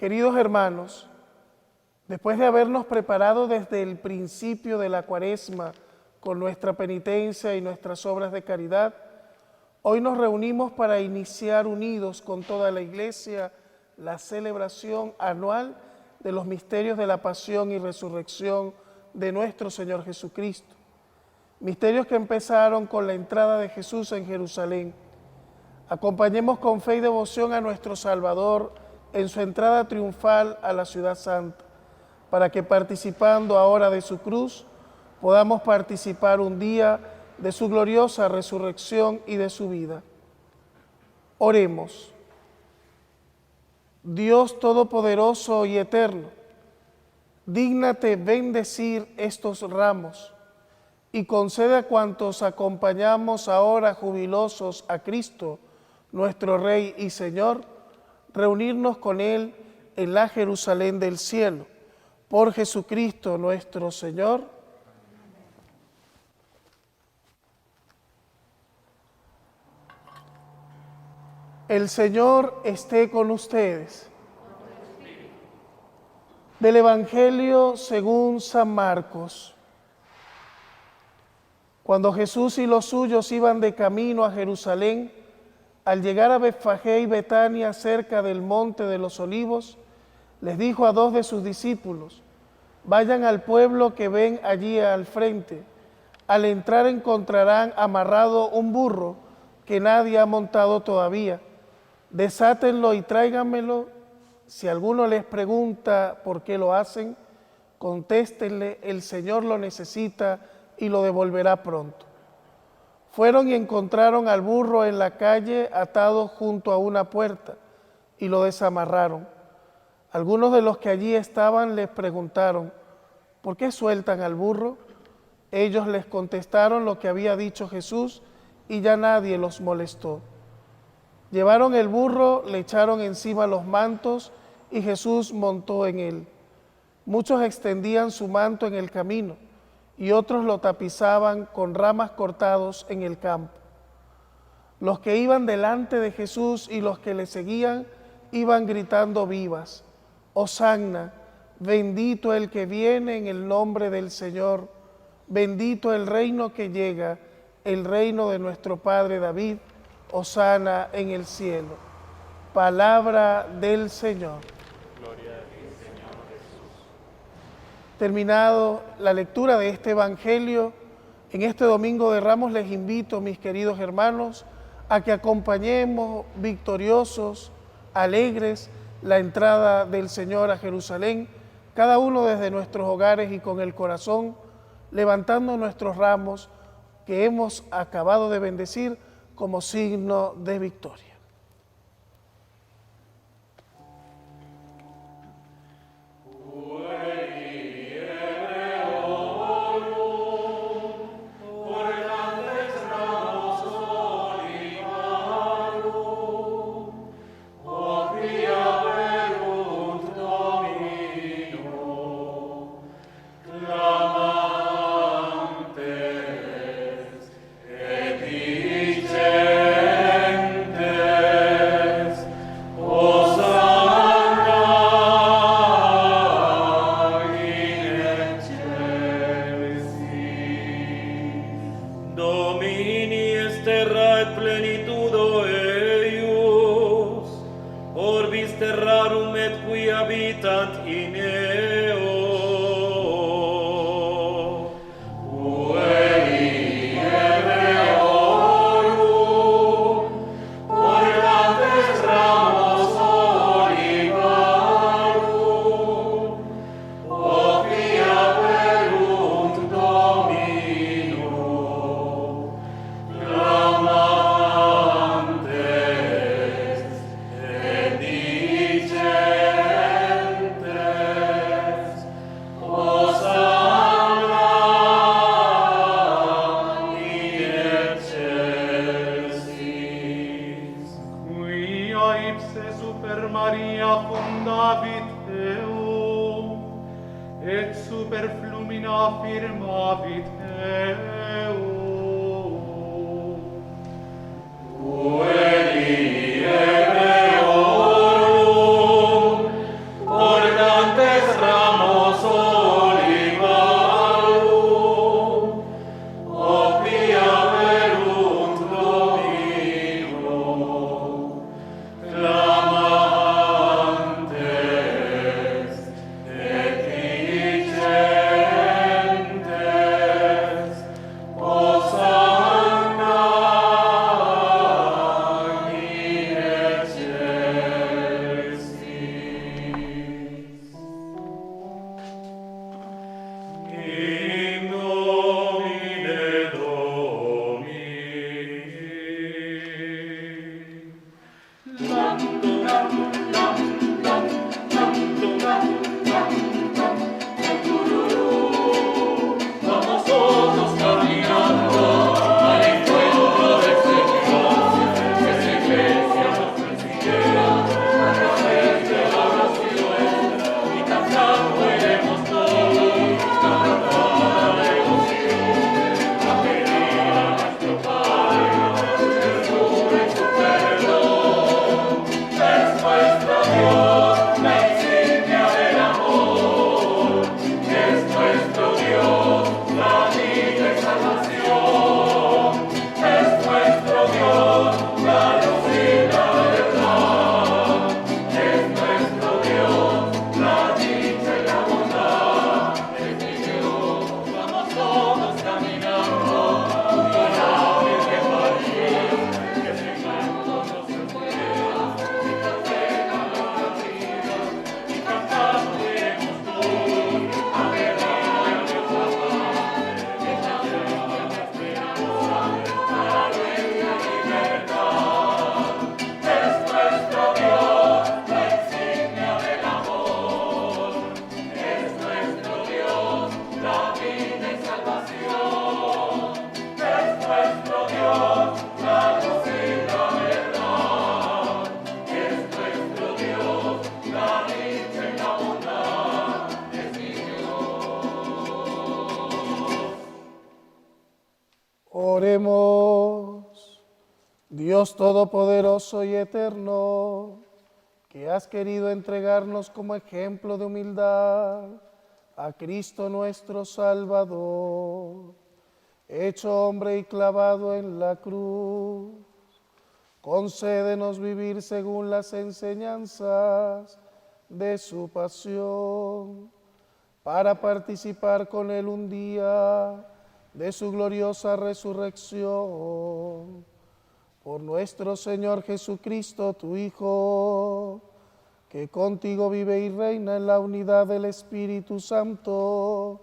Queridos hermanos, después de habernos preparado desde el principio de la Cuaresma con nuestra penitencia y nuestras obras de caridad, hoy nos reunimos para iniciar unidos con toda la Iglesia la celebración anual de los misterios de la pasión y resurrección de nuestro Señor Jesucristo. Misterios que empezaron con la entrada de Jesús en Jerusalén. Acompañemos con fe y devoción a nuestro Salvador en su entrada triunfal a la ciudad santa, para que participando ahora de su cruz, podamos participar un día de su gloriosa resurrección y de su vida. Oremos. Dios Todopoderoso y Eterno, dígnate bendecir estos ramos y concede a cuantos acompañamos ahora jubilosos a Cristo, nuestro Rey y Señor, reunirnos con Él en la Jerusalén del cielo. Por Jesucristo nuestro Señor. El Señor esté con ustedes. Del Evangelio según San Marcos. Cuando Jesús y los suyos iban de camino a Jerusalén, al llegar a Betfagé y Betania, cerca del monte de los Olivos, les dijo a dos de sus discípulos: vayan al pueblo que ven allí al frente. Al entrar encontrarán amarrado un burro que nadie ha montado todavía. Desátenlo y tráiganmelo. Si alguno les pregunta por qué lo hacen, contéstenle: el Señor lo necesita y lo devolverá pronto. Fueron y encontraron al burro en la calle atado junto a una puerta y lo desamarraron. Algunos de los que allí estaban les preguntaron: ¿por qué sueltan al burro? Ellos les contestaron lo que había dicho Jesús y ya nadie los molestó. Llevaron el burro, le echaron encima los mantos y Jesús montó en él. Muchos extendían su manto en el camino y otros lo tapizaban con ramas cortados en el campo. Los que iban delante de Jesús y los que le seguían iban gritando vivas: Hosanna, bendito el que viene en el nombre del Señor, bendito el reino que llega, el reino de nuestro Padre David, Hosanna en el cielo. Palabra del Señor. Gloria a ti, Señor Jesús. Terminado la lectura de este Evangelio, en este Domingo de Ramos les invito, mis queridos hermanos, a que acompañemos victoriosos, alegres, la entrada del Señor a Jerusalén, cada uno desde nuestros hogares y con el corazón, levantando nuestros ramos que hemos acabado de bendecir como signo de victoria. Dios Todopoderoso y Eterno, que has querido entregarnos como ejemplo de humildad a Cristo nuestro Salvador, hecho hombre y clavado en la cruz, concédenos vivir según las enseñanzas de su pasión, para participar con él un día de su gloriosa resurrección. Por nuestro Señor Jesucristo, tu Hijo, que contigo vive y reina en la unidad del Espíritu Santo,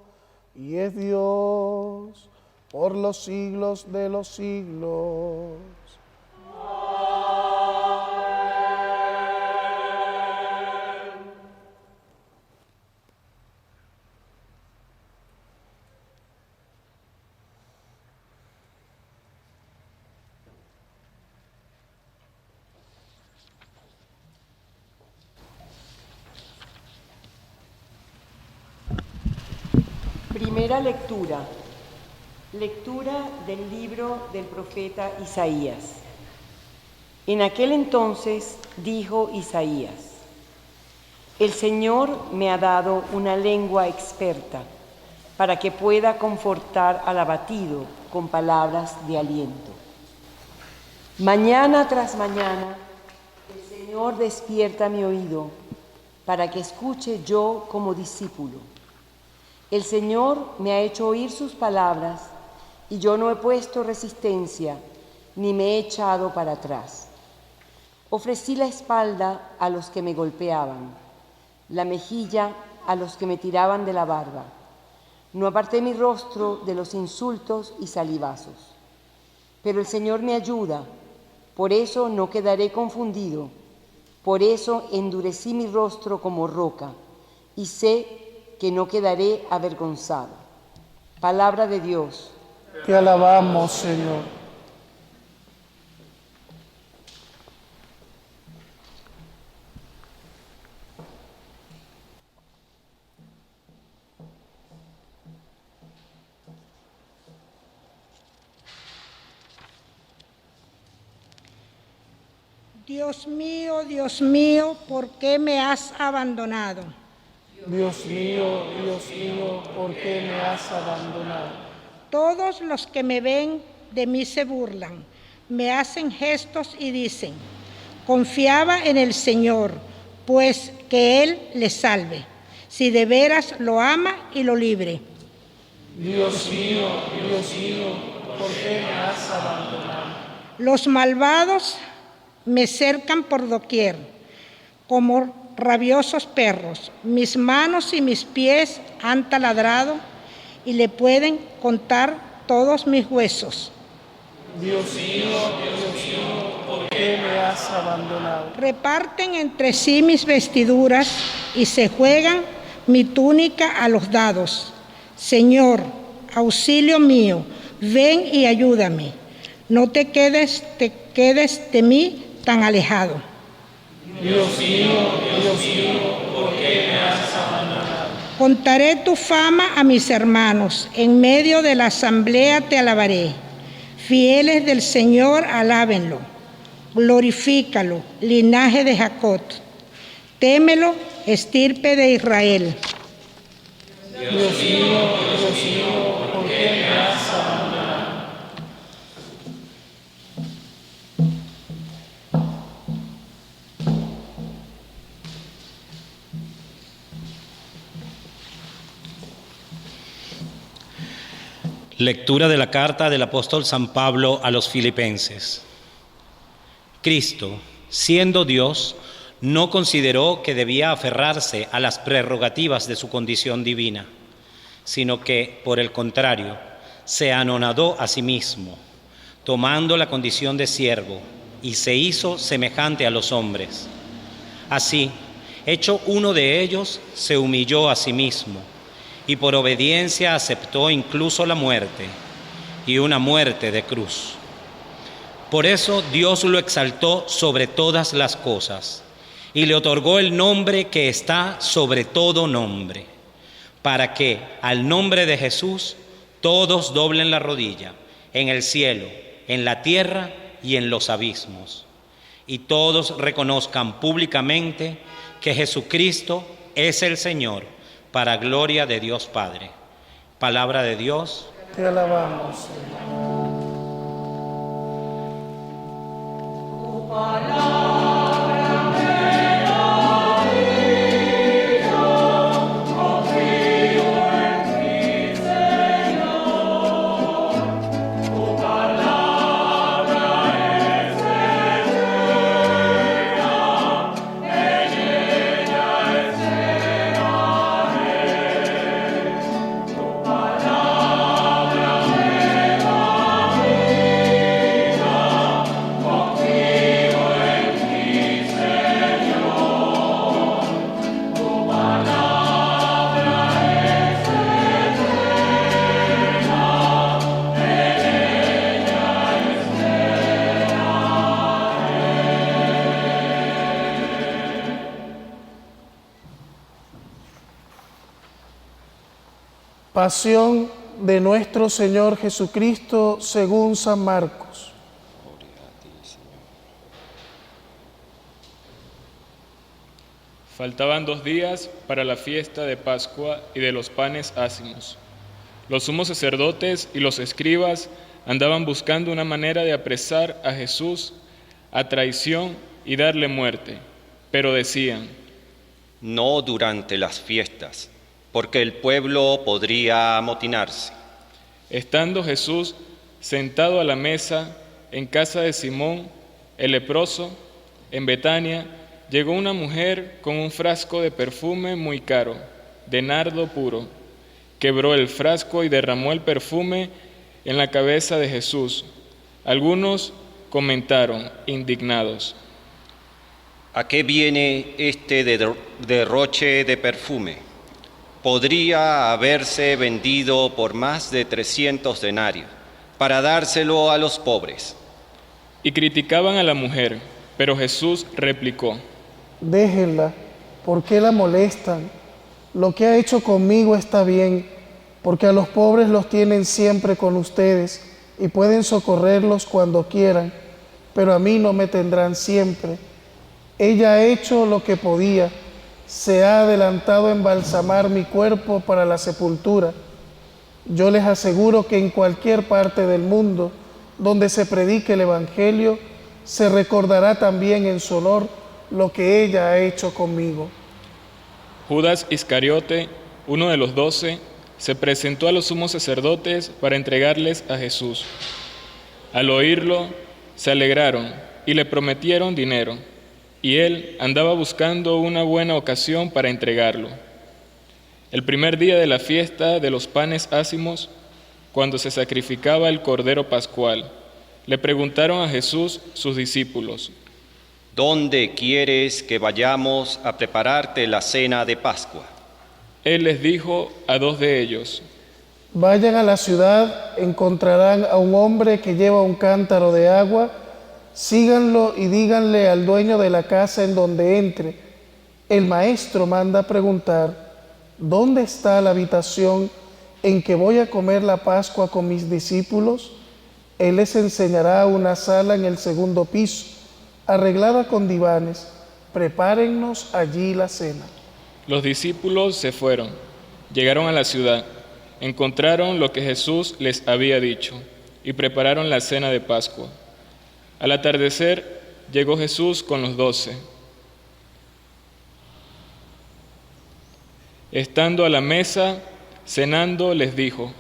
y es Dios por los siglos de los siglos. Primera lectura. Lectura del libro del profeta Isaías. En aquel entonces dijo Isaías: El Señor me ha dado una lengua experta para que pueda confortar al abatido con palabras de aliento. Mañana tras mañana, el Señor despierta mi oído para que escuche yo como discípulo. El Señor me ha hecho oír sus palabras y yo no he puesto resistencia ni me he echado para atrás. Ofrecí la espalda a los que me golpeaban, la mejilla a los que me tiraban de la barba. No aparté mi rostro de los insultos y salivazos. Pero el Señor me ayuda, por eso no quedaré confundido. Por eso endurecí mi rostro como roca y sé que no quedaré avergonzado. Palabra de Dios. Te alabamos, Señor. Dios mío, ¿por qué me has abandonado? Dios mío, ¿por qué me has abandonado? Todos los que me ven de mí se burlan, me hacen gestos y dicen: confiaba en el Señor, pues que Él le salve, si de veras lo ama y lo libre. Dios mío, ¿por qué me has abandonado? Los malvados me cercan por doquier, como rabiosos perros. Mis manos y mis pies han taladrado y le pueden contar todos mis huesos. Dios mío, ¿por qué me has abandonado? Reparten entre sí mis vestiduras y se juegan mi túnica a los dados. Señor, auxilio mío, ven y ayúdame. No te quedes de mí tan alejado. Dios mío, ¿por qué me has abandonado? Contaré tu fama a mis hermanos, en medio de la asamblea te alabaré. Fieles del Señor, alábenlo. Glorifícalo, linaje de Jacob. Témelo, estirpe de Israel. Dios mío, ¿por qué me has abandonado? Lectura de la carta del apóstol San Pablo a los Filipenses. Cristo, siendo Dios, no consideró que debía aferrarse a las prerrogativas de su condición divina, sino que, por el contrario, se anonadó a sí mismo, tomando la condición de siervo, y se hizo semejante a los hombres. Así, hecho uno de ellos, se humilló a sí mismo, y por obediencia aceptó incluso la muerte, y una muerte de cruz. Por eso Dios lo exaltó sobre todas las cosas, y le otorgó el nombre que está sobre todo nombre, para que al nombre de Jesús todos doblen la rodilla, en el cielo, en la tierra y en los abismos, y todos reconozcan públicamente que Jesucristo es el Señor, para gloria de Dios Padre. Palabra de Dios. Te alabamos, Señor. Pasión de nuestro Señor Jesucristo según San Marcos. Faltaban 2 días para la fiesta de Pascua y de los panes ácimos. Los sumos sacerdotes y los escribas andaban buscando una manera de apresar a Jesús a traición y darle muerte, pero decían: no durante las fiestas, porque el pueblo podría amotinarse. Estando Jesús sentado a la mesa en casa de Simón, el leproso, en Betania, llegó una mujer con un frasco de perfume muy caro, de nardo puro. Quebró el frasco y derramó el perfume en la cabeza de Jesús. Algunos comentaron, indignados: ¿a qué viene este derroche de perfume? Podría haberse vendido por más de 300 denarios para dárselo a los pobres. Y criticaban a la mujer, pero Jesús replicó: Déjenla, ¿por qué la molestan? Lo que ha hecho conmigo está bien, porque a los pobres los tienen siempre con ustedes y pueden socorrerlos cuando quieran, pero a mí no me tendrán siempre. Ella ha hecho lo que podía, se ha adelantado a embalsamar mi cuerpo para la sepultura. Yo les aseguro que en cualquier parte del mundo donde se predique el Evangelio, se recordará también en su honor lo que ella ha hecho conmigo. Judas Iscariote, uno de los 12, se presentó a los sumos sacerdotes para entregarles a Jesús. Al oírlo, se alegraron y le prometieron dinero, y él andaba buscando una buena ocasión para entregarlo. El primer día de la fiesta de los panes ácimos, cuando se sacrificaba el cordero pascual, le preguntaron a Jesús sus discípulos: ¿dónde quieres que vayamos a prepararte la cena de Pascua? Él les dijo a 2 de ellos: Vayan a la ciudad, encontrarán a un hombre que lleva un cántaro de agua, síganlo y díganle al dueño de la casa en donde entre: el maestro manda preguntar, ¿dónde está la habitación en que voy a comer la Pascua con mis discípulos? Él les enseñará una sala en el 2º piso, arreglada con divanes. Prepárennos allí la cena. Los discípulos se fueron, llegaron a la ciudad, encontraron lo que Jesús les había dicho y prepararon la cena de Pascua. Al atardecer llegó Jesús con los 12. Estando a la mesa, cenando, les dijo: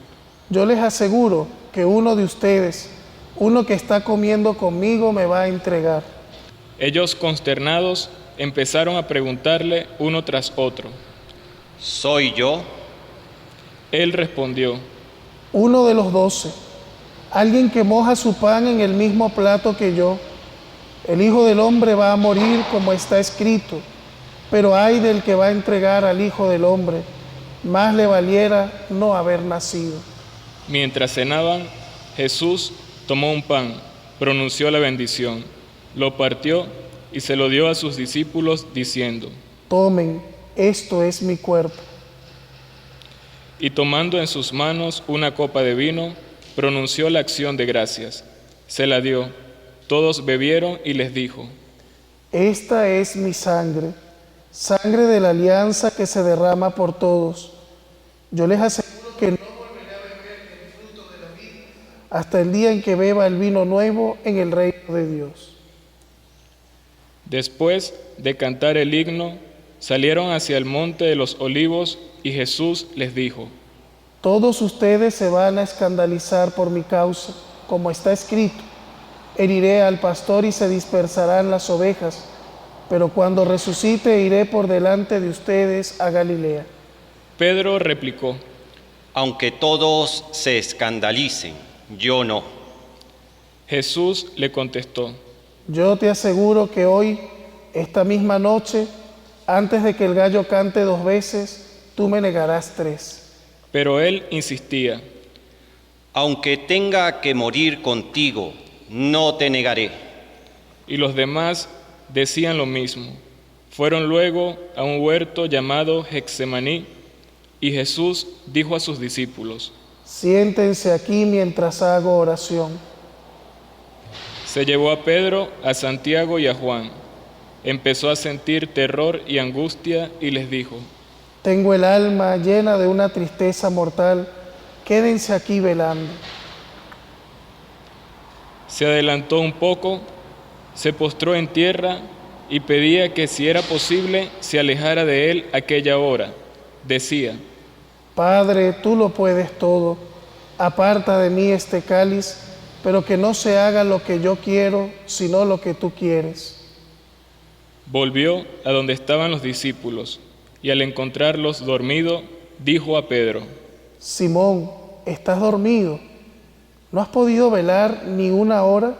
Yo les aseguro que uno de ustedes, uno que está comiendo conmigo, me va a entregar. Ellos, consternados, empezaron a preguntarle uno tras otro: ¿soy yo? Él respondió: uno de los 12, alguien que moja su pan en el mismo plato que yo. El Hijo del Hombre va a morir como está escrito, pero ay del que va a entregar al Hijo del Hombre, más le valiera no haber nacido. Mientras cenaban, Jesús tomó un pan, pronunció la bendición, lo partió y se lo dio a sus discípulos diciendo: Tomen, esto es mi cuerpo. Y tomando en sus manos una copa de vino, pronunció la acción de gracias, se la dio, Todos bebieron y les dijo: Esta es mi sangre, sangre de la alianza que se derrama por todos. Yo les aseguro que no volveré a beber el fruto de la vid hasta el día en que beba el vino nuevo en el reino de Dios. Después de cantar el himno, salieron hacia el monte de los olivos y Jesús les dijo: Todos ustedes se van a escandalizar por mi causa, como está escrito: heriré al pastor y se dispersarán las ovejas, pero cuando resucite iré por delante de ustedes a Galilea. Pedro replicó: Aunque todos se escandalicen, yo no. Jesús le contestó: Yo te aseguro que hoy, esta misma noche, antes de que el gallo cante 2 veces, tú me negarás 3. Pero él insistía: Aunque tenga que morir contigo, no te negaré. Y los demás decían lo mismo. Fueron luego a un huerto llamado Getsemaní, y Jesús dijo a sus discípulos: Siéntense aquí mientras hago oración. Se llevó a Pedro, a Santiago y a Juan. Empezó a sentir terror y angustia y les dijo: Tengo el alma llena de una tristeza mortal, quédense aquí velando. Se adelantó un poco, se postró en tierra y pedía que, si era posible, se alejara de él aquella hora. Decía: Padre, tú lo puedes todo, aparta de mí este cáliz, pero que no se haga lo que yo quiero, sino lo que tú quieres. Volvió a donde estaban los discípulos y al encontrarlos dormidos, dijo a Pedro: Simón, ¿estás dormido? ¿No has podido velar ni una hora?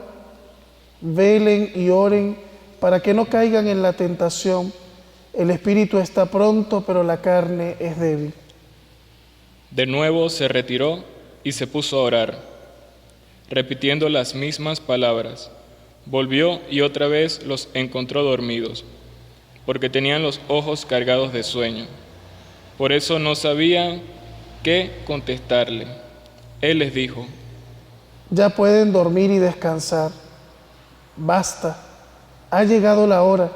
Velen y oren para que no caigan en la tentación. El espíritu está pronto, pero la carne es débil. De nuevo se retiró y se puso a orar, repitiendo las mismas palabras. Volvió y otra vez los encontró dormidos, porque tenían los ojos cargados de sueño. Por eso no sabían qué contestarle. Él les dijo: Ya pueden dormir y descansar. Basta, ha llegado la hora.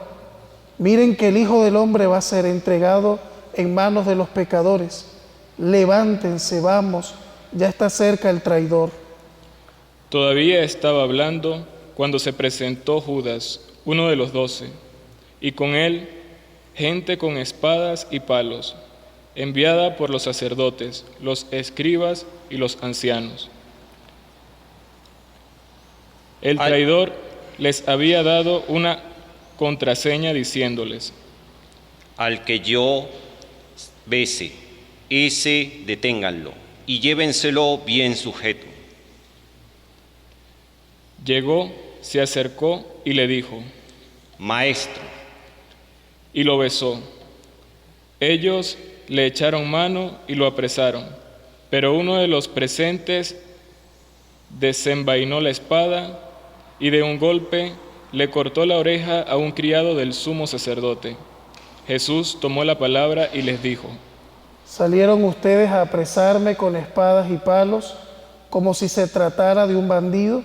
Miren que el Hijo del Hombre va a ser entregado en manos de los pecadores. Levántense, vamos, ya está cerca el traidor. Todavía estaba hablando cuando se presentó Judas, uno de los 12, y con él gente con espadas y palos, enviada por los sacerdotes, los escribas y los ancianos. El traidor les había dado una contraseña diciéndoles: Al que yo bese, ese deténganlo y llévenselo bien sujeto. Llegó, se acercó y le dijo: Maestro. Y lo besó. Ellos le echaron mano y lo apresaron, pero uno de los presentes desenvainó la espada y de un golpe le cortó la oreja a un criado del sumo sacerdote. Jesús tomó la palabra y les dijo: ¿Salieron ustedes a apresarme con espadas y palos como si se tratara de un bandido?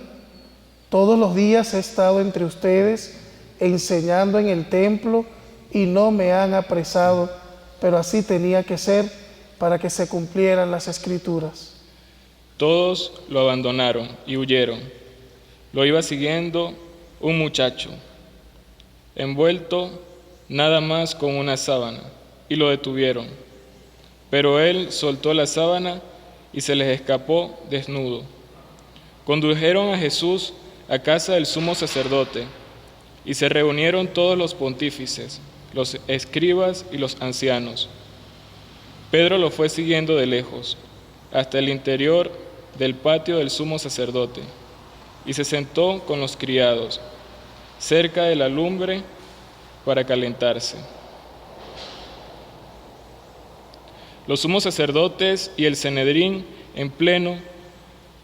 Todos los días he estado entre ustedes enseñando en el templo y no me han apresado, pero así tenía que ser para que se cumplieran las Escrituras. Todos lo abandonaron y huyeron. Lo iba siguiendo un muchacho, envuelto nada más con una sábana, y lo detuvieron. Pero él soltó la sábana y se les escapó desnudo. Condujeron a Jesús a casa del sumo sacerdote, y se reunieron todos los pontífices, los escribas y los ancianos. Pedro lo fue siguiendo de lejos, hasta el interior del patio del sumo sacerdote, y se sentó con los criados, cerca de la lumbre, para calentarse. Los sumos sacerdotes y el Sanedrín, en pleno,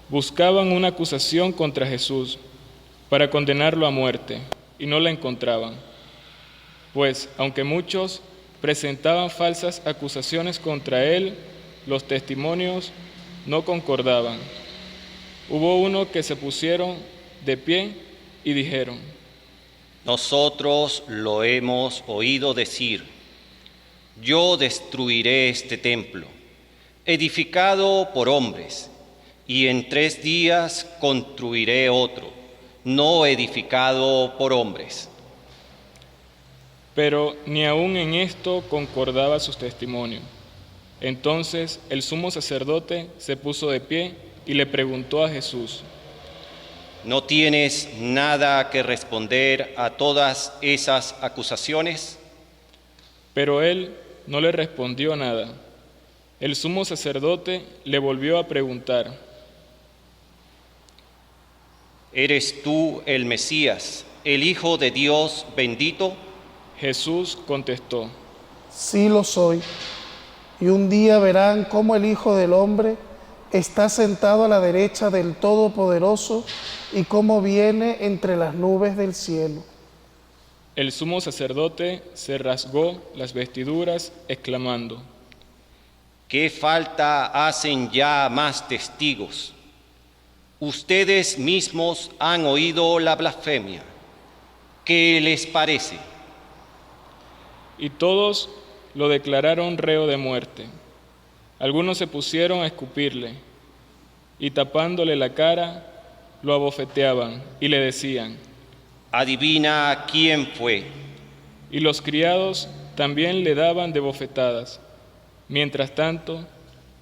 buscaban una acusación contra Jesús para condenarlo a muerte, y no la encontraban. Pues, aunque muchos presentaban falsas acusaciones contra él, los testimonios no concordaban. Hubo uno que se pusieron de pie y dijeron: Nosotros lo hemos oído decir, yo destruiré este templo, edificado por hombres, y en 3 días construiré otro, no edificado por hombres. Pero ni aun en esto concordaba su testimonio. Entonces el sumo sacerdote se puso de pie y le preguntó a Jesús: ¿No tienes nada que responder a todas esas acusaciones? Pero él no le respondió nada. El sumo sacerdote le volvió a preguntar: ¿Eres tú el Mesías, el Hijo de Dios bendito? Jesús contestó: Sí lo soy. Y un día verán cómo el Hijo del Hombre está sentado a la derecha del Todopoderoso y cómo viene entre las nubes del cielo. El sumo sacerdote se rasgó las vestiduras, exclamando: ¿Qué falta hacen ya más testigos? Ustedes mismos han oído la blasfemia. ¿Qué les parece? Y todos lo declararon reo de muerte. Algunos se pusieron a escupirle, y tapándole la cara, lo abofeteaban y le decían: Adivina quién fue. Y los criados también le daban de bofetadas. Mientras tanto,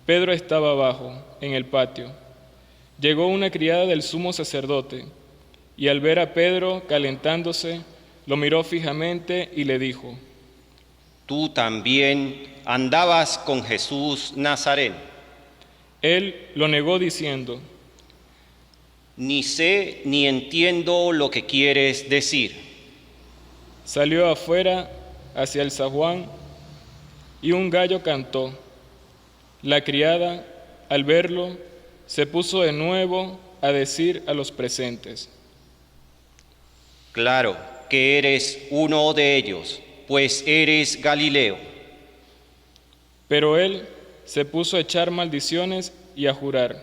Pedro estaba abajo, en el patio. Llegó una criada del sumo sacerdote, y al ver a Pedro calentándose, lo miró fijamente y le dijo: Tú también andabas con Jesús Nazareno. Él lo negó diciendo: Ni sé ni entiendo lo que quieres decir. Salió afuera hacia el zaguán y un gallo cantó. La criada, al verlo, se puso de nuevo a decir a los presentes: Claro que eres uno de ellos, pues eres Galileo. Pero él se puso a echar maldiciones y a jurar: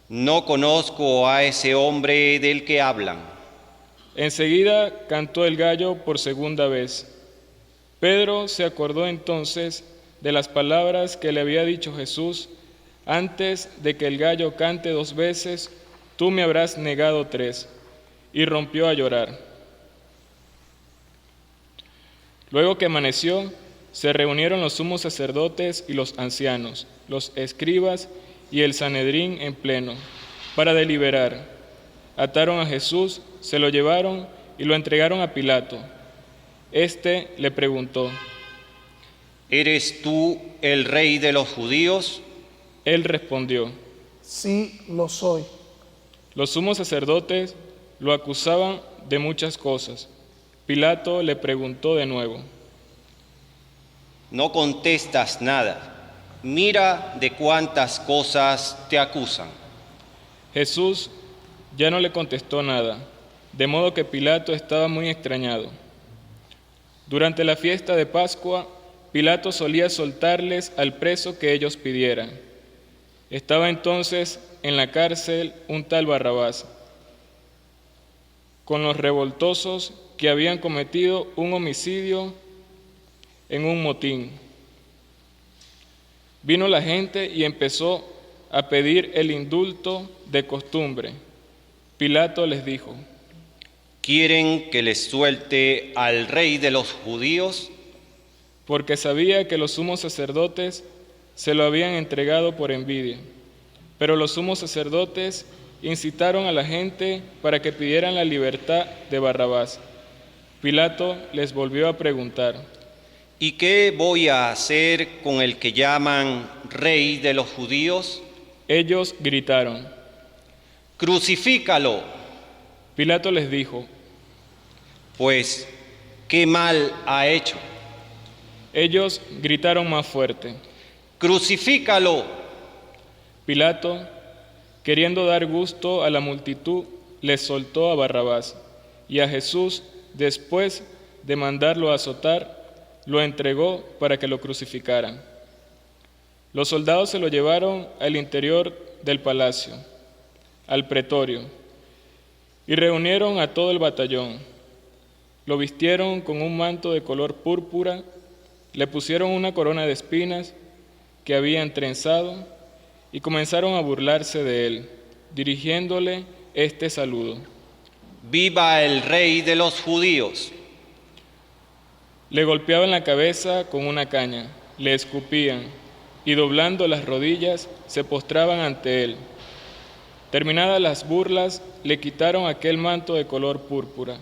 No conozco a ese hombre del que hablan. Enseguida cantó el gallo por segunda vez. Pedro se acordó entonces de las palabras que le había dicho Jesús: antes de que el gallo cante 2 veces, tú me habrás negado 3, y rompió a llorar. Luego que amaneció, se reunieron los sumos sacerdotes y los ancianos, los escribas y el Sanedrín en pleno, para deliberar. Ataron a Jesús, se lo llevaron y lo entregaron a Pilato. Este le preguntó: ¿Eres tú el rey de los judíos? Él respondió: Sí lo soy. Los sumos sacerdotes lo acusaban de muchas cosas. Pilato le preguntó de nuevo: No contestas nada. Mira de cuántas cosas te acusan. Jesús ya no le contestó nada, de modo que Pilato estaba muy extrañado. Durante la fiesta de Pascua, Pilato solía soltarles al preso que ellos pidieran. Estaba entonces en la cárcel un tal Barrabás, con los revoltosos que habían cometido un homicidio en un motín. Vino la gente y empezó a pedir el indulto de costumbre. Pilato les dijo: ¿Quieren que les suelte al rey de los judíos? Porque sabía que los sumos sacerdotes se lo habían entregado por envidia. Pero los sumos sacerdotes incitaron a la gente para que pidieran la libertad de Barrabás. Pilato les volvió a preguntar: ¿Y qué voy a hacer con el que llaman rey de los judíos? Ellos gritaron: ¡Crucifícalo! Pilato les dijo: Pues, ¿qué mal ha hecho? Ellos gritaron más fuerte: ¡Crucifícalo! Pilato, queriendo dar gusto a la multitud, les soltó a Barrabás, y a Jesús, después de mandarlo a azotar, lo entregó para que lo crucificaran. Los soldados se lo llevaron al interior del palacio, al pretorio, Y reunieron a todo el batallón. Lo vistieron con un manto de color púrpura, le pusieron una corona de espinas que habían trenzado y comenzaron a burlarse de él, dirigiéndole este saludo: ¡Viva el Rey de los judíos! Le golpeaban la cabeza con una caña, le escupían y doblando las rodillas se postraban ante él. Terminadas las burlas, le quitaron aquel manto de color púrpura,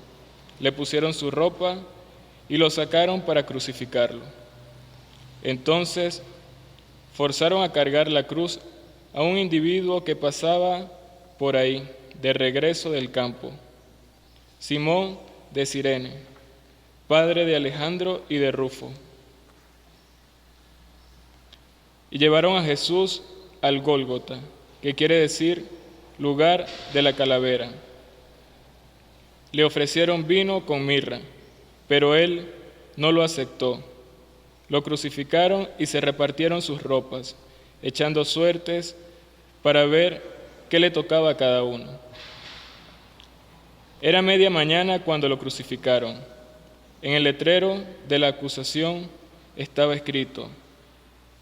le pusieron su ropa y lo sacaron para crucificarlo. Entonces forzaron a cargar la cruz a un individuo que pasaba por ahí, de regreso del campo, Simón de Cirene, padre de Alejandro y de Rufo. Y llevaron a Jesús al Gólgota, que quiere decir lugar de la calavera. Le ofrecieron vino con mirra, pero él no lo aceptó. Lo crucificaron y se repartieron sus ropas, echando suertes para ver qué le tocaba a cada uno. Era media mañana cuando lo crucificaron. En el letrero de la acusación estaba escrito: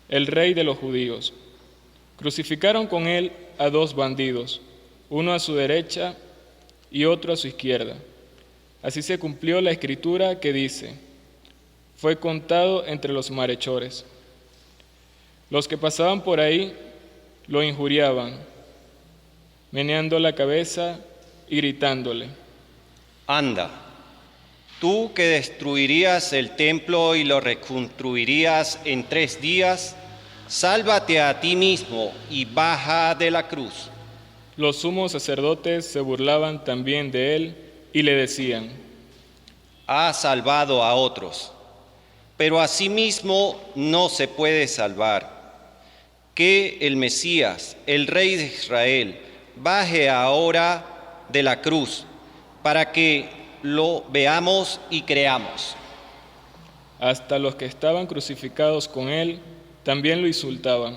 el Rey de los judíos. Crucificaron con él a dos bandidos, uno a su derecha y otro a su izquierda. Así se cumplió la escritura que dice: fue contado entre los malhechores. Los que pasaban por ahí lo injuriaban, meneando la cabeza y gritándole: Anda, tú que destruirías el templo y lo reconstruirías en 3 días, sálvate a ti mismo y baja de la cruz. Los sumos sacerdotes se burlaban también de él y le decían: ha salvado a otros, pero a sí mismo no se puede salvar. Que el Mesías, el Rey de Israel, baje ahora de la cruz, para que lo veamos y creamos. Hasta los que estaban crucificados con él también lo insultaban.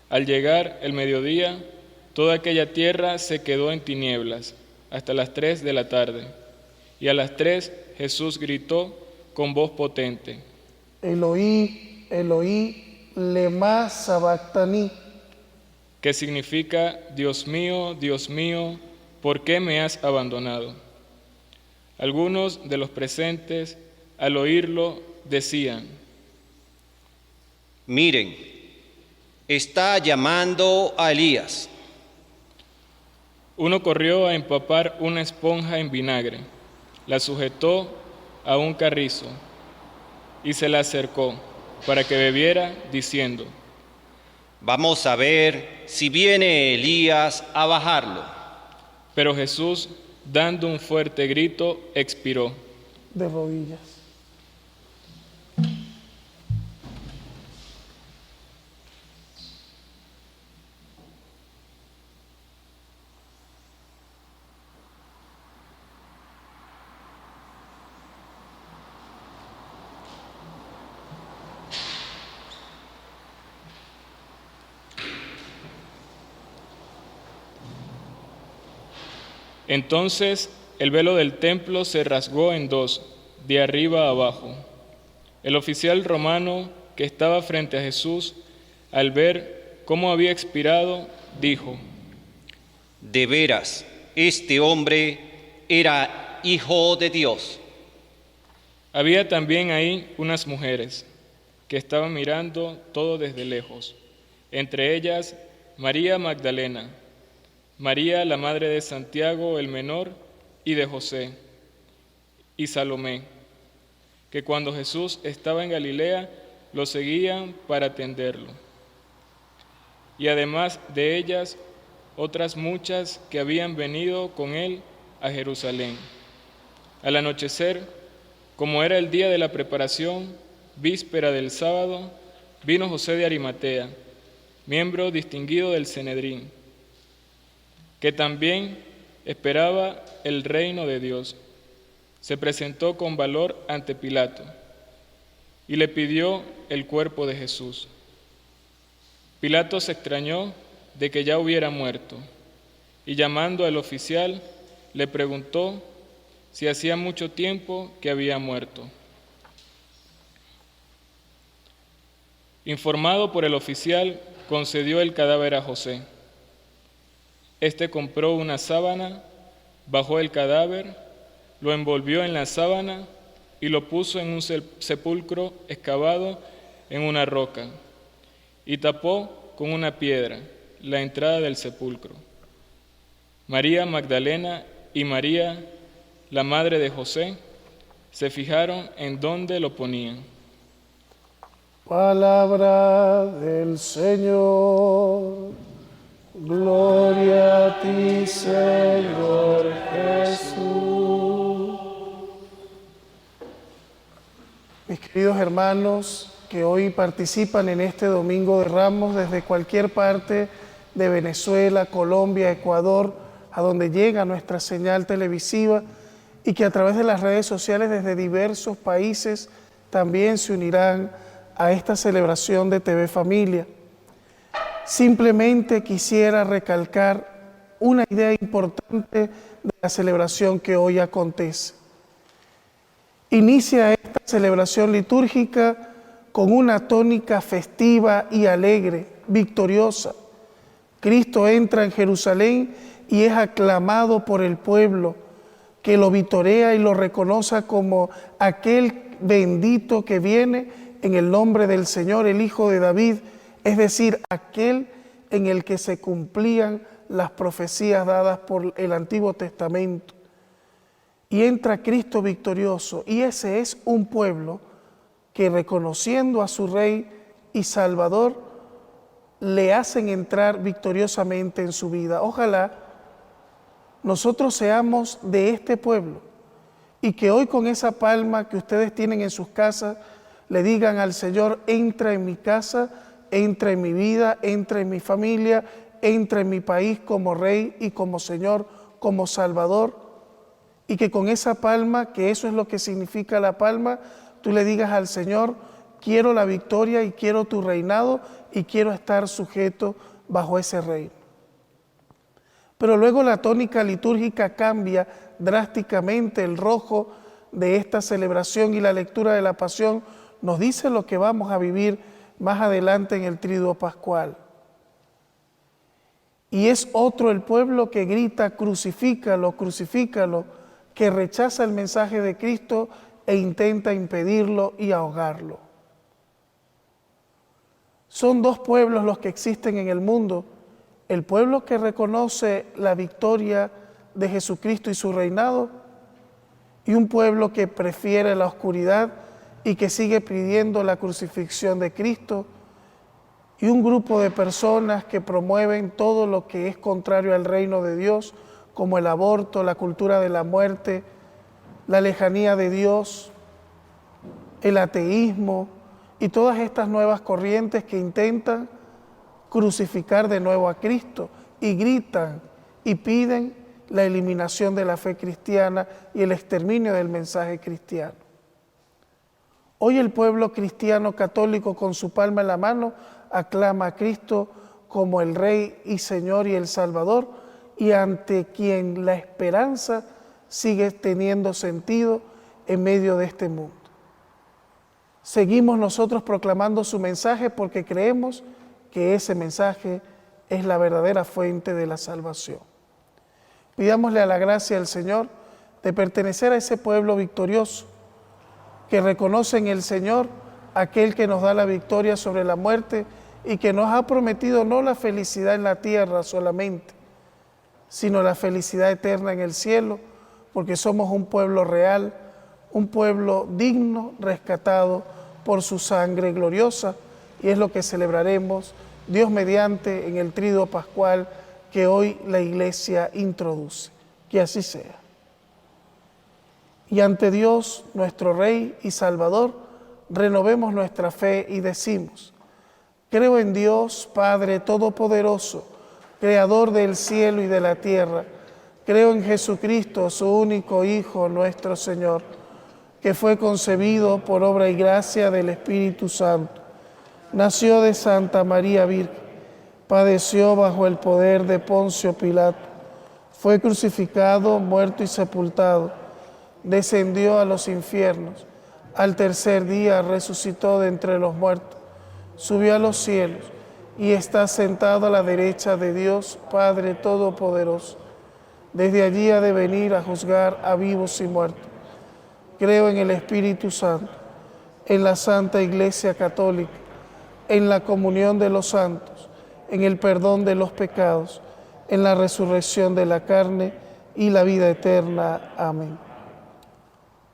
Al llegar el mediodía, toda aquella tierra se quedó en tinieblas hasta las 3 de la tarde. Y a las 3 Jesús gritó con voz potente: Eloí, Eloí, lema sabactani, que significa: Dios mío, ¿por qué me has abandonado? Algunos de los presentes, al oírlo, decían: miren, está llamando a Elías. Uno corrió a empapar una esponja en vinagre, la sujetó a un carrizo y se la acercó para que bebiera, diciendo: vamos a ver si viene Elías a bajarlo. Pero Jesús, dando un fuerte grito, expiró. de rodillas. Entonces el velo del templo se rasgó en 2, de arriba a abajo. El oficial romano que estaba frente a Jesús, al ver cómo había expirado, dijo: de veras, este hombre era hijo de Dios. Había también ahí unas mujeres que estaban mirando todo desde lejos, entre ellas María Magdalena, María, la madre de Santiago el menor y de José, y Salomé, que cuando Jesús estaba en Galilea lo seguían para atenderlo. Y además de ellas, otras muchas que habían venido con él a Jerusalén. Al anochecer, como era el día de la preparación, víspera del sábado, vino José de Arimatea, miembro distinguido del Sanedrín, que también esperaba el reino de Dios. Se presentó con valor ante Pilato y le pidió el cuerpo de Jesús. Pilato se extrañó de que ya hubiera muerto y llamando al oficial le preguntó si hacía mucho tiempo que había muerto. Informado por el oficial, concedió el cadáver a José. Este compró una sábana, bajó el cadáver, lo envolvió en la sábana y lo puso en un sepulcro excavado en una roca, y tapó con una piedra la entrada del sepulcro. María Magdalena y María, la madre de José, se fijaron en dónde lo ponían. Palabra del Señor. Gloria a ti, Señor Jesús. Mis queridos hermanos que hoy participan en este Domingo de Ramos desde cualquier parte de Venezuela, Colombia, Ecuador, a donde llega nuestra señal televisiva, y que a través de las redes sociales desde diversos países también se unirán a esta celebración de TV Familia. Simplemente quisiera recalcar una idea importante de la celebración que hoy acontece. Inicia esta celebración litúrgica con una tónica festiva y alegre, victoriosa. Cristo entra en Jerusalén y es aclamado por el pueblo, que lo vitorea y lo reconoce como aquel bendito que viene en el nombre del Señor, el Hijo de David, es decir, aquel en el que se cumplían las profecías dadas por el Antiguo Testamento. Y entra Cristo victorioso, y ese es un pueblo que, reconociendo a su Rey y Salvador, le hacen entrar victoriosamente en su vida. Ojalá nosotros seamos de este pueblo, y que hoy, con esa palma que ustedes tienen en sus casas, le digan al Señor: entra en mi casa, entra en mi vida, entra en mi familia, entra en mi país como Rey y como Señor, como Salvador. Y que con esa palma, que eso es lo que significa la palma, tú le digas al Señor: quiero la victoria y quiero tu reinado y quiero estar sujeto bajo ese reino. Pero luego la tónica litúrgica cambia drásticamente. El rojo de esta celebración y la lectura de la Pasión nos dice lo que vamos a vivir más adelante en el Triduo Pascual. Y es otro el pueblo que grita: crucifícalo, crucifícalo, que rechaza el mensaje de Cristo e intenta impedirlo y ahogarlo. Son dos pueblos los que existen en el mundo: el pueblo que reconoce la victoria de Jesucristo y su reinado, y un pueblo que prefiere la oscuridad y que sigue pidiendo la crucifixión de Cristo, y un grupo de personas que promueven todo lo que es contrario al reino de Dios, como el aborto, la cultura de la muerte, la lejanía de Dios, el ateísmo y todas estas nuevas corrientes que intentan crucificar de nuevo a Cristo, y gritan y piden la eliminación de la fe cristiana y el exterminio del mensaje cristiano. Hoy el pueblo cristiano católico, con su palma en la mano, aclama a Cristo como el Rey y Señor y el Salvador, y ante quien la esperanza sigue teniendo sentido en medio de este mundo. Seguimos nosotros proclamando su mensaje porque creemos que ese mensaje es la verdadera fuente de la salvación. Pidámosle a la gracia del Señor de pertenecer a ese pueblo victorioso, que reconoce en el Señor aquel que nos da la victoria sobre la muerte y que nos ha prometido no la felicidad en la tierra solamente, sino la felicidad eterna en el cielo, porque somos un pueblo real, un pueblo digno, rescatado por su sangre gloriosa, y es lo que celebraremos, Dios mediante, en el Triduo Pascual que hoy la Iglesia introduce. Que así sea. Y ante Dios, nuestro Rey y Salvador, renovemos nuestra fe y decimos: creo en Dios, Padre Todopoderoso, Creador del cielo y de la tierra. Creo en Jesucristo, su único Hijo, nuestro Señor, que fue concebido por obra y gracia del Espíritu Santo. Nació de Santa María Virgen, padeció bajo el poder de Poncio Pilato, fue crucificado, muerto y sepultado, descendió a los infiernos, al tercer día resucitó de entre los muertos, subió a los cielos y está sentado a la derecha de Dios Padre Todopoderoso. Desde allí ha de venir a juzgar a vivos y muertos. Creo en el Espíritu Santo, en la Santa Iglesia Católica, en la comunión de los santos, en el perdón de los pecados, en la resurrección de la carne y la vida eterna. Amén.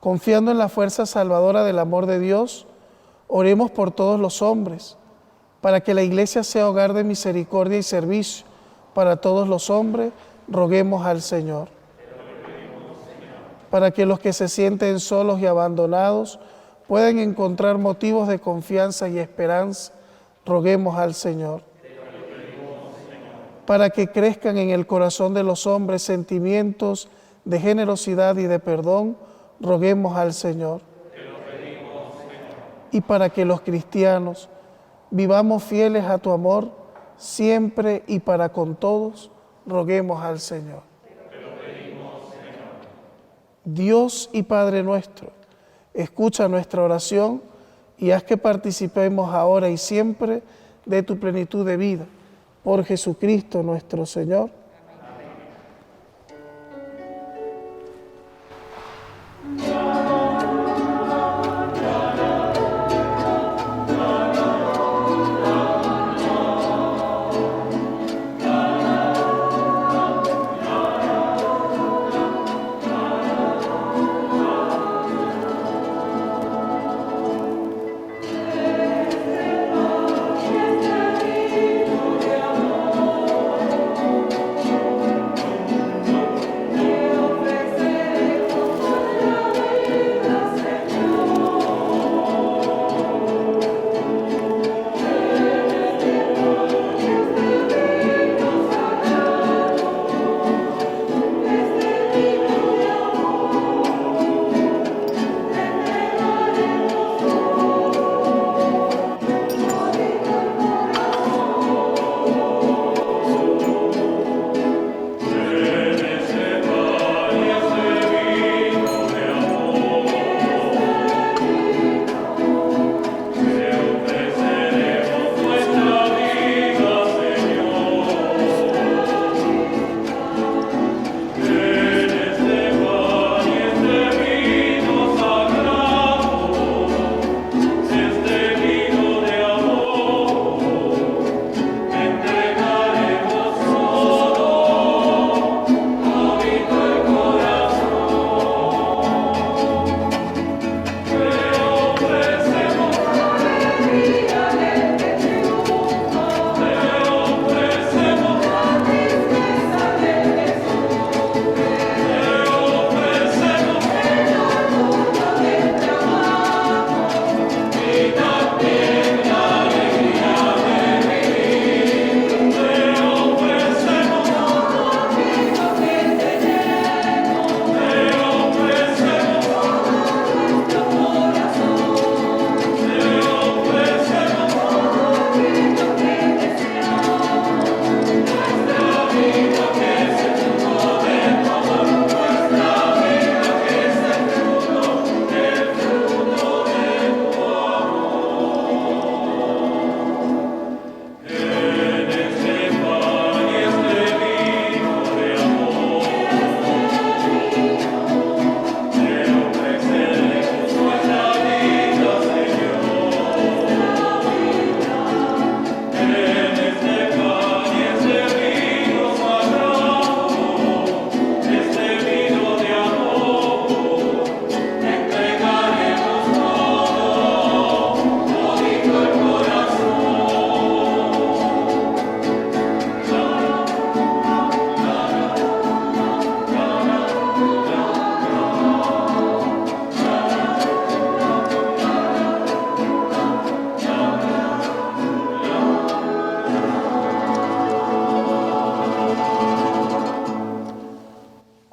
Confiando en la fuerza salvadora del amor de Dios, oremos por todos los hombres, para que la Iglesia sea hogar de misericordia y servicio para todos los hombres. Roguemos al Señor. Para que los que se sienten solos y abandonados puedan encontrar motivos de confianza y esperanza, roguemos al Señor. Para que crezcan en el corazón de los hombres sentimientos de generosidad y de perdón, roguemos al Señor. Y para que los cristianos vivamos fieles a tu amor, siempre y para con todos, roguemos al Señor. Dios y Padre nuestro, escucha nuestra oración y haz que participemos ahora y siempre de tu plenitud de vida. Por Jesucristo nuestro Señor.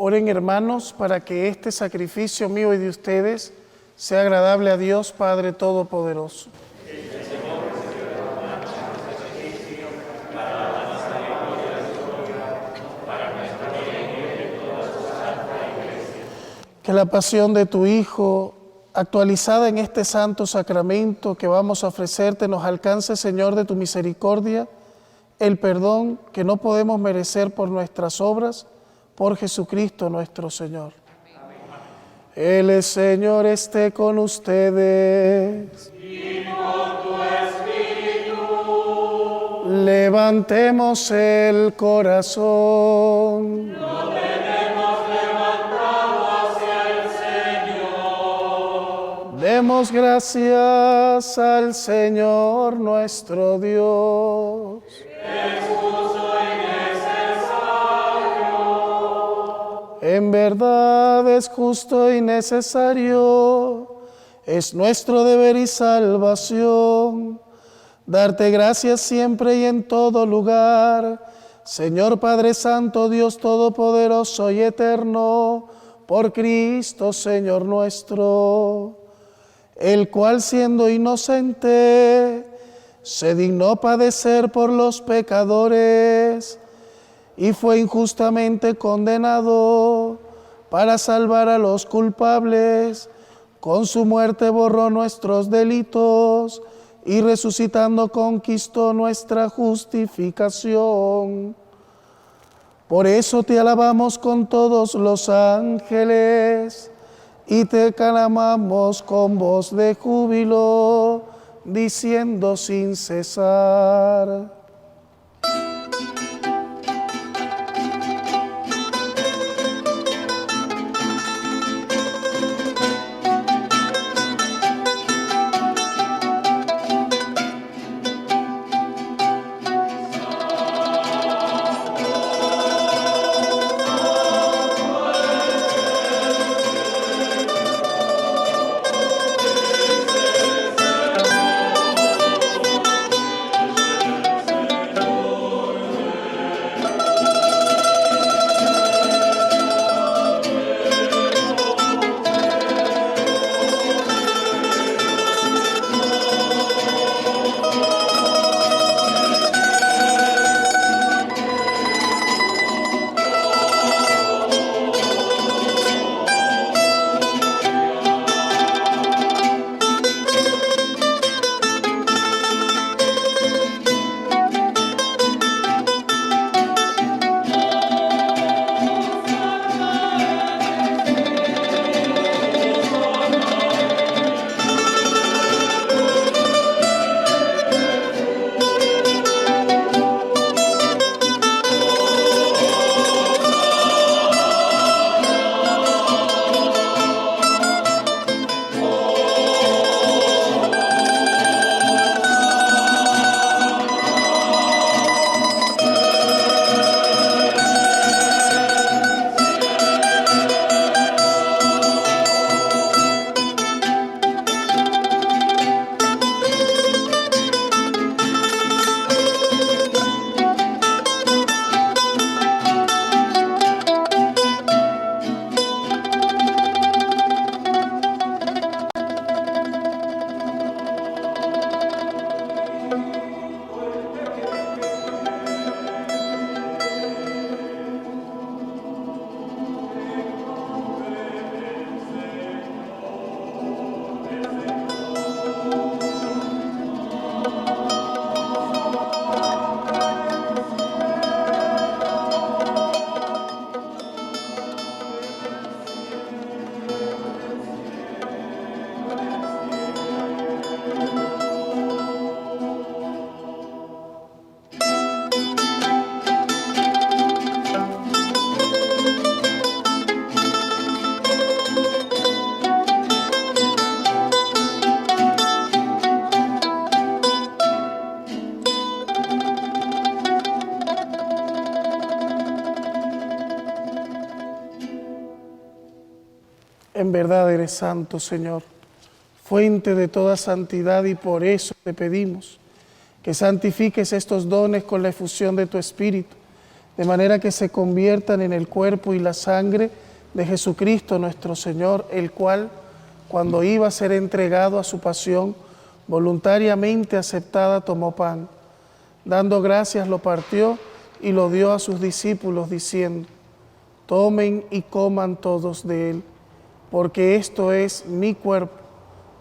Oren, hermanos, para que este sacrificio mío y de ustedes sea agradable a Dios Padre Todopoderoso. Que la pasión de tu Hijo, actualizada en este santo sacramento que vamos a ofrecerte, nos alcance, Señor, de tu misericordia, el perdón que no podemos merecer por nuestras obras, por Jesucristo nuestro Señor. El Señor esté con ustedes. Y con tu espíritu. Levantemos el corazón. Lo tenemos levantado hacia el Señor. Demos gracias al Señor nuestro Dios. Es justo y necesario. En verdad es justo y necesario, es nuestro deber y salvación, darte gracias siempre y en todo lugar, Señor Padre Santo, Dios Todopoderoso y Eterno, por Cristo, Señor nuestro, el cual siendo inocente, se dignó padecer por los pecadores, y fue injustamente condenado para salvar a los culpables. Con su muerte borró nuestros delitos y resucitando conquistó nuestra justificación. Por eso te alabamos con todos los ángeles y te aclamamos con voz de júbilo, diciendo sin cesar: En verdad eres santo, Señor, fuente de toda santidad, y por eso te pedimos que santifiques estos dones con la efusión de tu Espíritu, de manera que se conviertan en el cuerpo y la sangre de Jesucristo nuestro Señor, el cual, cuando iba a ser entregado a su pasión, voluntariamente aceptada, tomó pan. Dando gracias, lo partió y lo dio a sus discípulos, diciendo: tomen y coman todos de él, porque esto es mi cuerpo,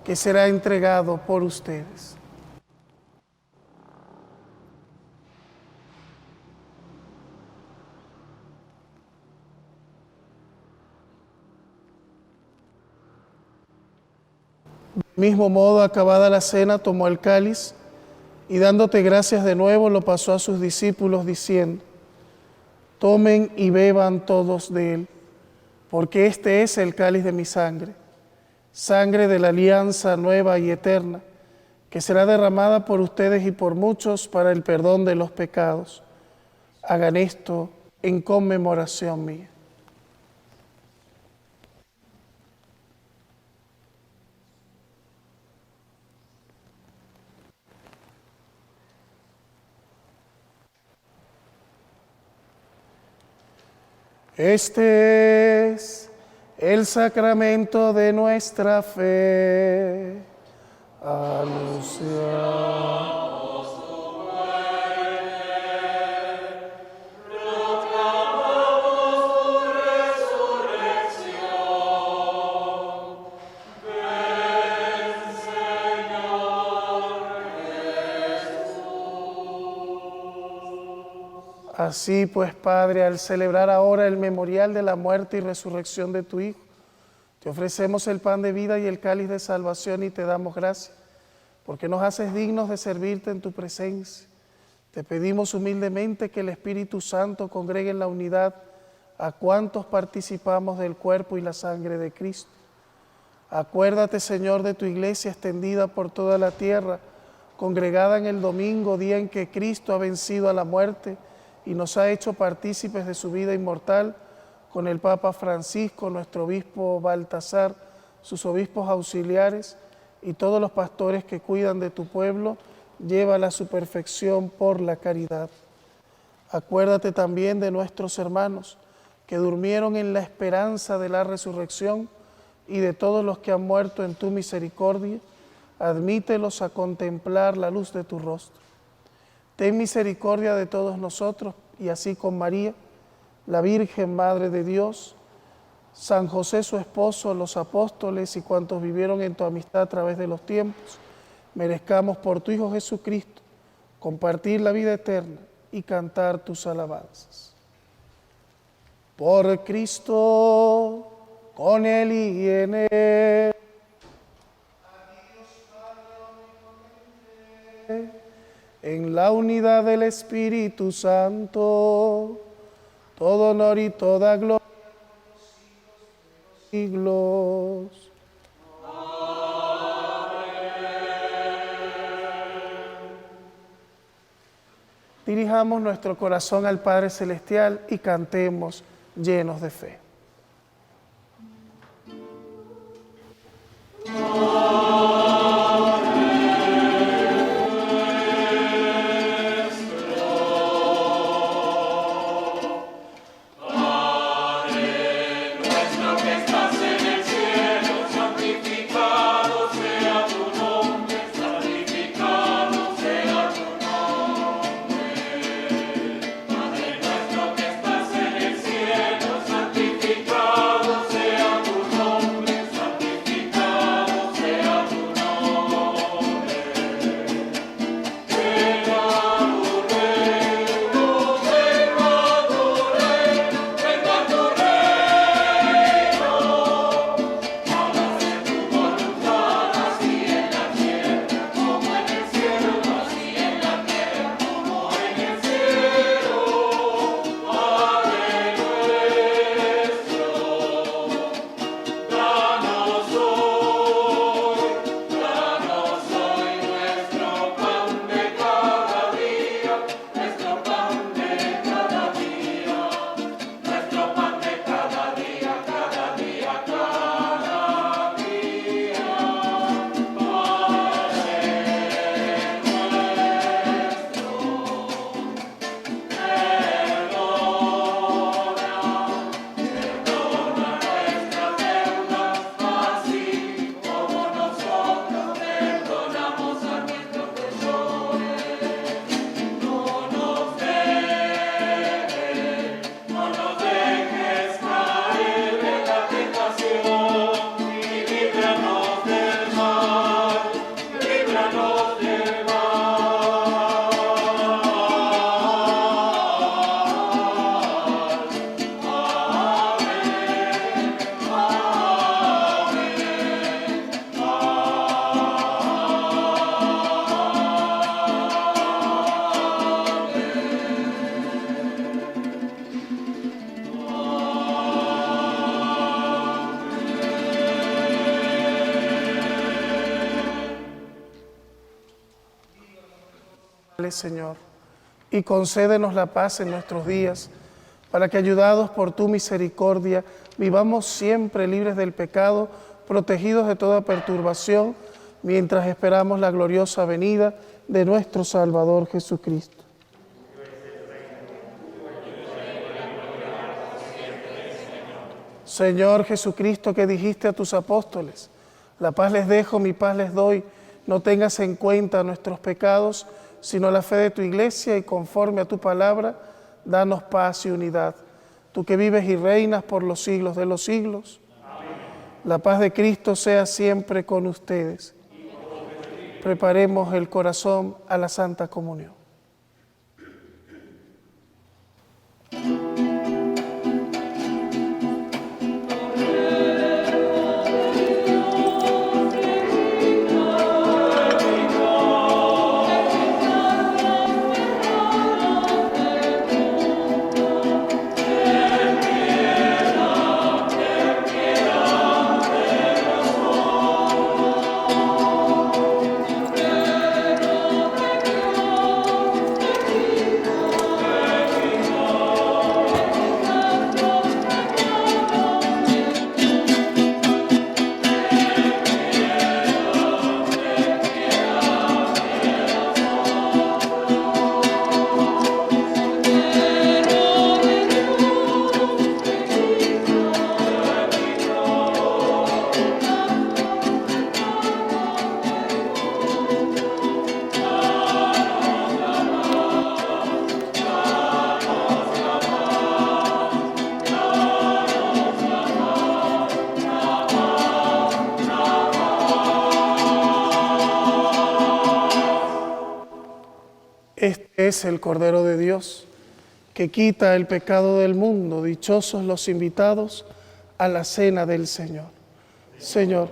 que será entregado por ustedes. Del mismo modo, acabada la cena, tomó el cáliz y dándote gracias de nuevo, lo pasó a sus discípulos diciendo: tomen y beban todos de él, porque este es el cáliz de mi sangre, sangre de la alianza nueva y eterna, que será derramada por ustedes y por muchos para el perdón de los pecados. Hagan esto en conmemoración mía. Este es el sacramento de nuestra fe. Anunciamos tu muerte, proclamamos tu resurrección. Ven, Señor Jesús. Así pues, Padre, al celebrar ahora el memorial de la muerte y resurrección de tu Hijo, te ofrecemos el pan de vida y el cáliz de salvación y te damos gracias, porque nos haces dignos de servirte en tu presencia. Te pedimos humildemente que el Espíritu Santo congregue en la unidad a cuantos participamos del cuerpo y la sangre de Cristo. Acuérdate, Señor, de tu iglesia extendida por toda la tierra, congregada en el domingo, día en que Cristo ha vencido a la muerte y nos ha hecho partícipes de su vida inmortal, con el Papa Francisco, nuestro obispo Baltasar, sus obispos auxiliares y todos los pastores que cuidan de tu pueblo, llévala a su perfección por la caridad. Acuérdate también de nuestros hermanos que durmieron en la esperanza de la resurrección y de todos los que han muerto en tu misericordia, admítelos a contemplar la luz de tu rostro. Ten misericordia de todos nosotros y así con María, la Virgen Madre de Dios, San José su esposo, los apóstoles y cuantos vivieron en tu amistad a través de los tiempos, merezcamos por tu Hijo Jesucristo compartir la vida eterna y cantar tus alabanzas. Por Cristo, con Él y en Él, a Dios Padre omnipotente, en la unidad del Espíritu Santo, todo honor y toda gloria por los siglos de los siglos. Amén. Dirijamos nuestro corazón al Padre Celestial y cantemos llenos de fe. Santificado Señor, y concédenos la paz en nuestros días, para que, ayudados por tu misericordia, vivamos siempre libres del pecado, protegidos de toda perturbación, mientras esperamos la gloriosa venida de nuestro Salvador Jesucristo. Señor Jesucristo, que dijiste a tus apóstoles: la paz les dejo, mi paz les doy, no tengas en cuenta nuestros pecados, sino la fe de tu Iglesia, y conforme a tu palabra, danos paz y unidad. Tú que vives y reinas por los siglos de los siglos. Amén. La paz de Cristo sea siempre con ustedes. Preparemos el corazón a la Santa Comunión. Este es el Cordero de Dios, que quita el pecado del mundo. Dichosos los invitados a la cena del Señor. Señor,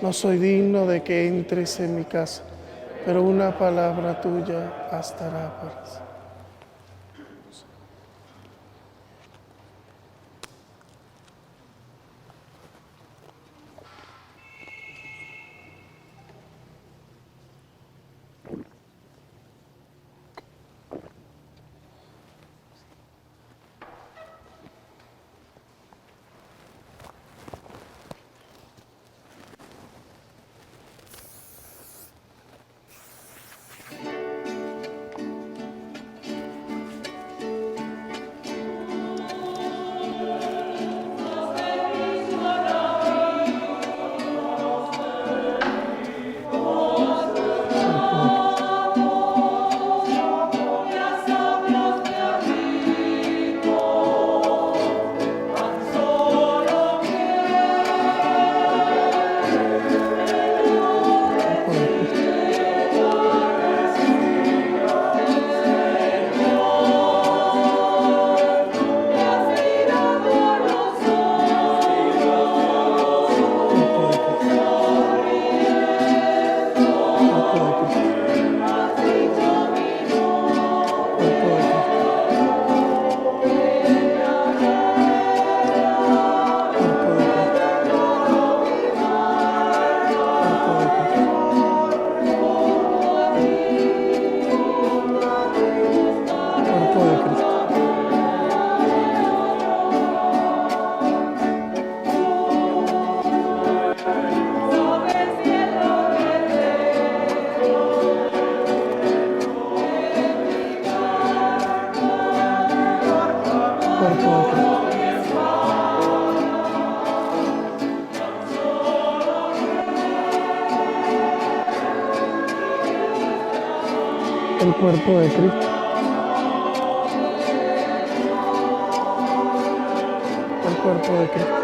no soy digno de que entres en mi casa, pero una palabra tuya bastará para siempre. El cuerpo de Cristo. El cuerpo de Cristo.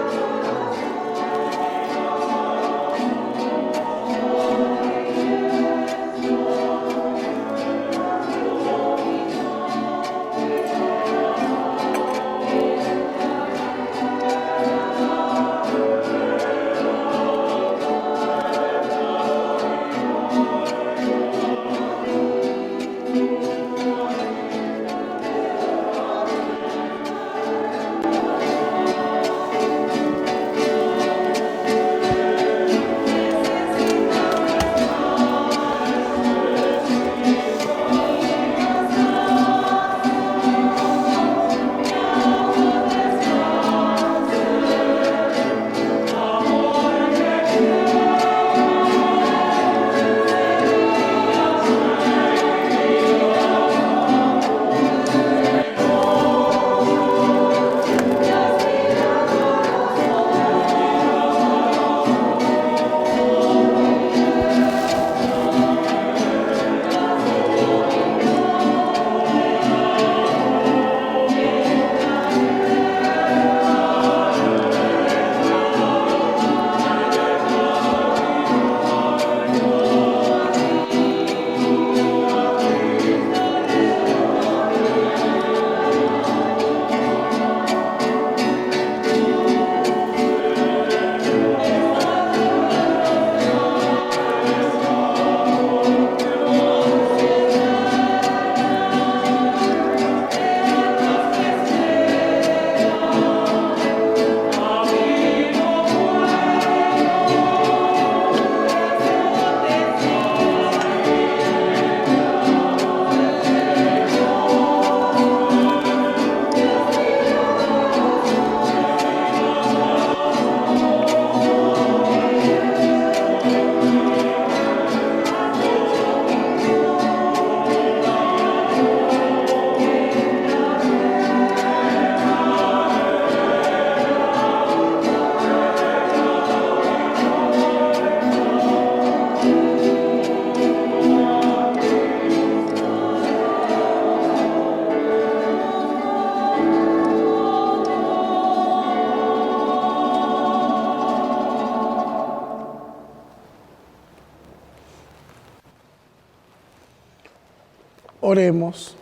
Oremos.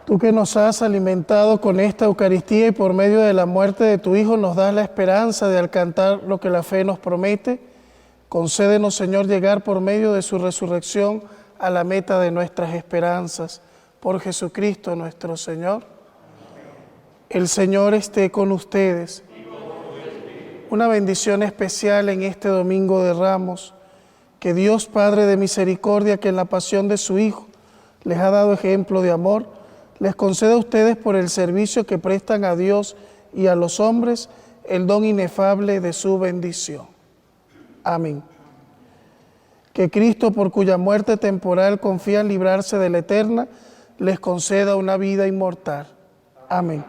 Tú que nos has alimentado con esta Eucaristía y por medio de la muerte de tu Hijo nos das la esperanza de alcanzar lo que la fe nos promete, concédenos, Señor, llegar por medio de su resurrección a la meta de nuestras esperanzas. Por Jesucristo nuestro Señor. El Señor esté con ustedes. Una bendición especial en este Domingo de Ramos. Que Dios Padre de misericordia, que en la pasión de su Hijo les ha dado ejemplo de amor, les conceda a ustedes por el servicio que prestan a Dios y a los hombres el don inefable de su bendición. Amén. Que Cristo, por cuya muerte temporal confían librarse de la eterna, les conceda una vida inmortal. Amén.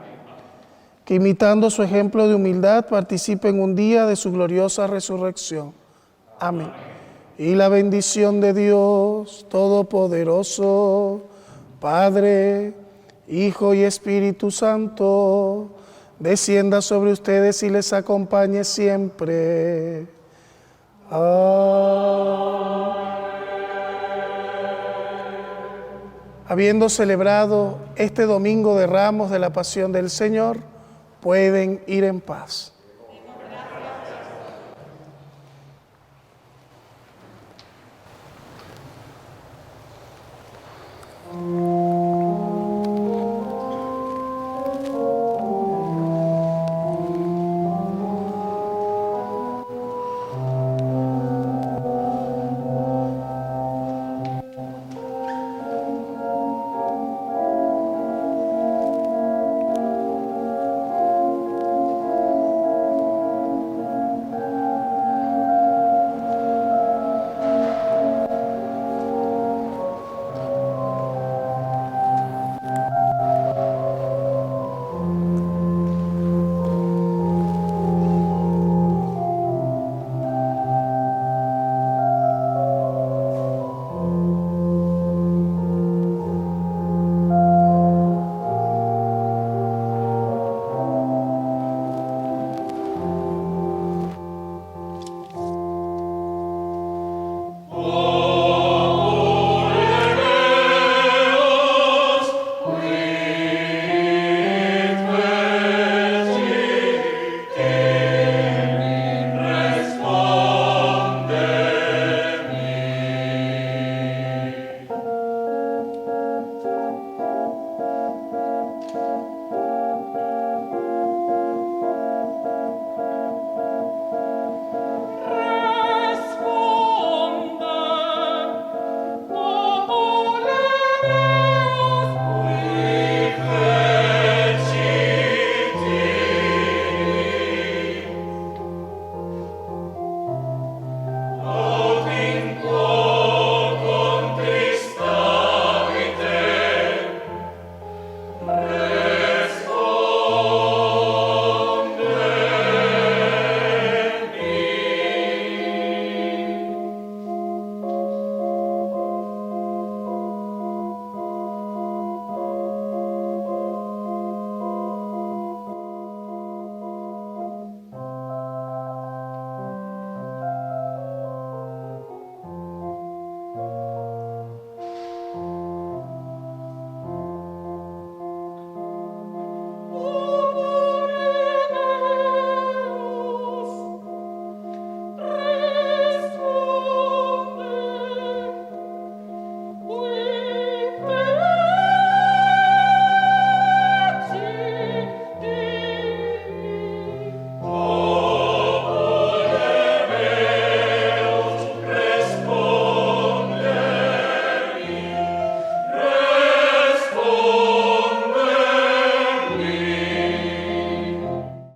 Que imitando su ejemplo de humildad participen un día de su gloriosa resurrección. Amén. Y la bendición de Dios Todopoderoso, Padre, Hijo y Espíritu Santo, descienda sobre ustedes y les acompañe siempre. Amén. Habiendo celebrado este Domingo de Ramos de la Pasión del Señor, pueden ir en paz.